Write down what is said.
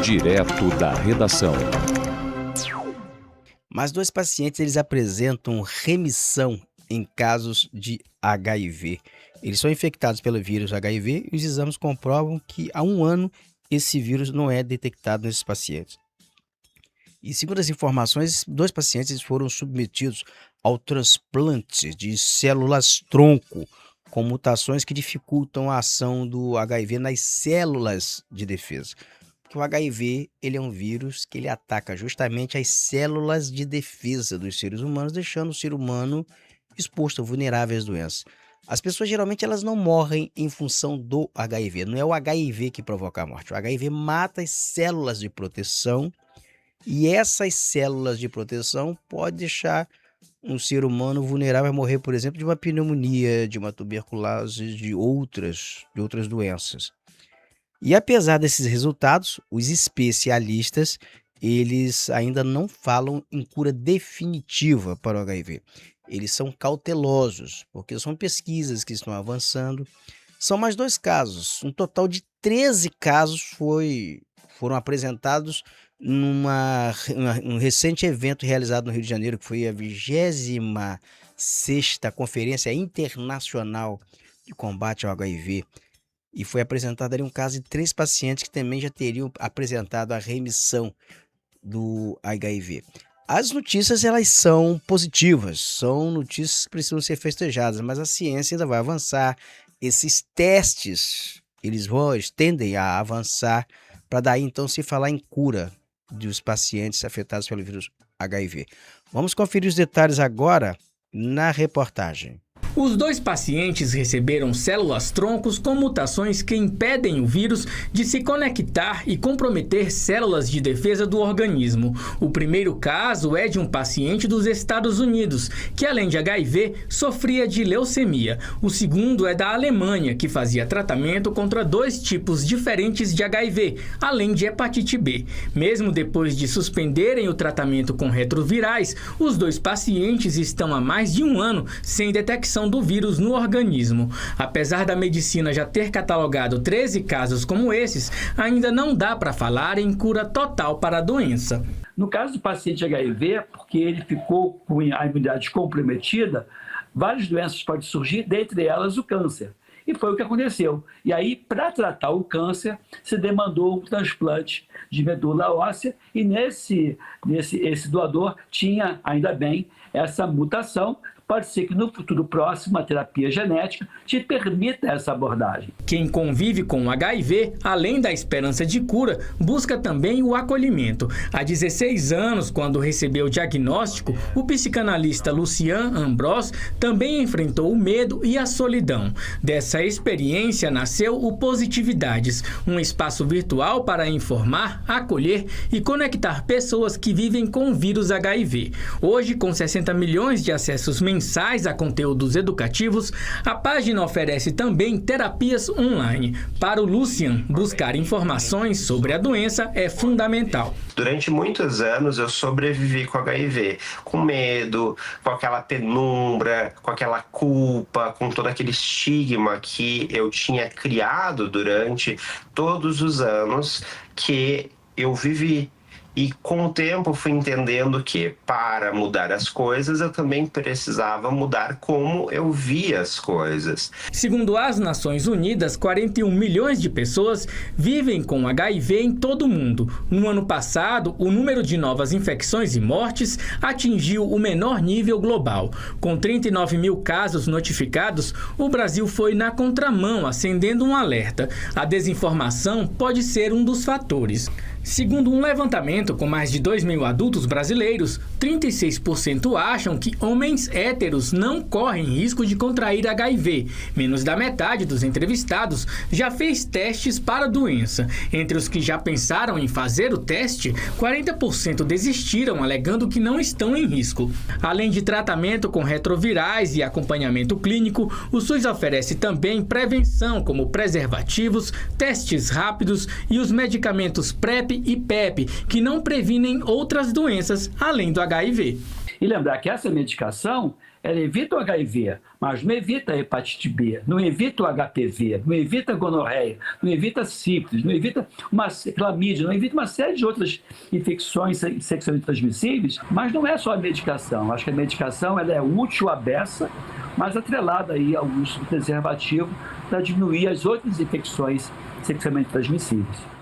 Direto da redação. Mas 2 pacientes eles apresentam remissão em casos de HIV. Eles são infectados pelo vírus HIV e os exames comprovam que há 1 ano esse vírus não é detectado nesses pacientes. E segundo as informações, 2 pacientes foram submetidos ao transplante de células-tronco com mutações que dificultam a ação do HIV nas células de defesa. Porque o HIV ele é um vírus que ele ataca justamente as células de defesa dos seres humanos, deixando o ser humano exposto, vulnerável às doenças. As pessoas geralmente elas não morrem em função do HIV, não é o HIV que provoca a morte. O HIV mata as células de proteção e essas células de proteção podem deixar um ser humano vulnerável a morrer, por exemplo, de uma pneumonia, de uma tuberculose, de outras doenças. E apesar desses resultados, os especialistas, eles ainda não falam em cura definitiva para o HIV. Eles são cautelosos, porque são pesquisas que estão avançando. São mais 2 casos. Um total de 13 casos foram apresentados num recente evento realizado no Rio de Janeiro, que foi a 26ª Conferência Internacional de Combate ao HIV. E foi apresentado ali um caso de 3 pacientes que também já teriam apresentado a remissão do HIV. As notícias elas são positivas, são notícias que precisam ser festejadas, mas a ciência ainda vai avançar. Esses testes, eles tendem a avançar para daí então se falar em cura dos pacientes afetados pelo vírus HIV. Vamos conferir os detalhes agora na reportagem. Os 2 pacientes receberam células-troncos com mutações que impedem o vírus de se conectar e comprometer células de defesa do organismo. O primeiro caso é de um paciente dos Estados Unidos, que além de HIV, sofria de leucemia. O segundo é da Alemanha, que fazia tratamento contra 2 tipos diferentes de HIV, além de hepatite B. Mesmo depois de suspenderem o tratamento com retrovirais, os 2 pacientes estão há mais de 1 ano sem detecção do vírus no organismo. Apesar da medicina já ter catalogado 13 casos como esses, ainda não dá para falar em cura total para a doença. No caso do paciente HIV, porque ele ficou com a imunidade comprometida, várias doenças podem surgir, dentre elas o câncer. E foi o que aconteceu. E aí, para tratar o câncer, se demandou um transplante de medula óssea e esse doador tinha, ainda bem, essa mutação. Pode ser que no futuro próximo a terapia genética te permita essa abordagem. Quem convive com o HIV, além da esperança de cura, busca também o acolhimento. Há 16 anos, quando recebeu o diagnóstico, o psicanalista Lucian Ambros também enfrentou o medo e a solidão. Dessa experiência nasceu o Positividades, um espaço virtual para informar, acolher e conectar pessoas que vivem com o vírus HIV. Hoje, com 60 milhões de acessos mensais a conteúdos educativos, a página oferece também terapias online. Para o Lucian, buscar informações sobre a doença é fundamental. Durante muitos anos eu sobrevivi com HIV, com medo, com aquela penumbra, com aquela culpa, com todo aquele estigma que eu tinha criado durante todos os anos que eu vivi. E com o tempo fui entendendo que para mudar as coisas eu também precisava mudar como eu via as coisas. Segundo as Nações Unidas, 41 milhões de pessoas vivem com HIV em todo o mundo. No ano passado, o número de novas infecções e mortes atingiu o menor nível global. Com 39 mil casos notificados, o Brasil foi na contramão, acendendo um alerta. A desinformação pode ser um dos fatores. Segundo um levantamento com mais de 2 mil adultos brasileiros, 36% acham que homens héteros não correm risco de contrair HIV. Menos da metade dos entrevistados já fez testes para a doença. Entre os que já pensaram em fazer o teste, 40% desistiram alegando que não estão em risco. Além de tratamento com retrovirais e acompanhamento clínico, o SUS oferece também prevenção como preservativos, testes rápidos e os medicamentos PrEP e PEP, que não previnem outras doenças além do HIV. E lembrar que essa medicação, ela evita o HIV, mas não evita a hepatite B, não evita o HPV, não evita a gonorreia, não evita a sífilis, não evita uma clamídia, não evita uma série de outras infecções sexualmente transmissíveis, mas não é só a medicação. Acho que a medicação ela é útil à beça, mas atrelada aí ao uso do preservativo para diminuir as outras infecções sexualmente transmissíveis.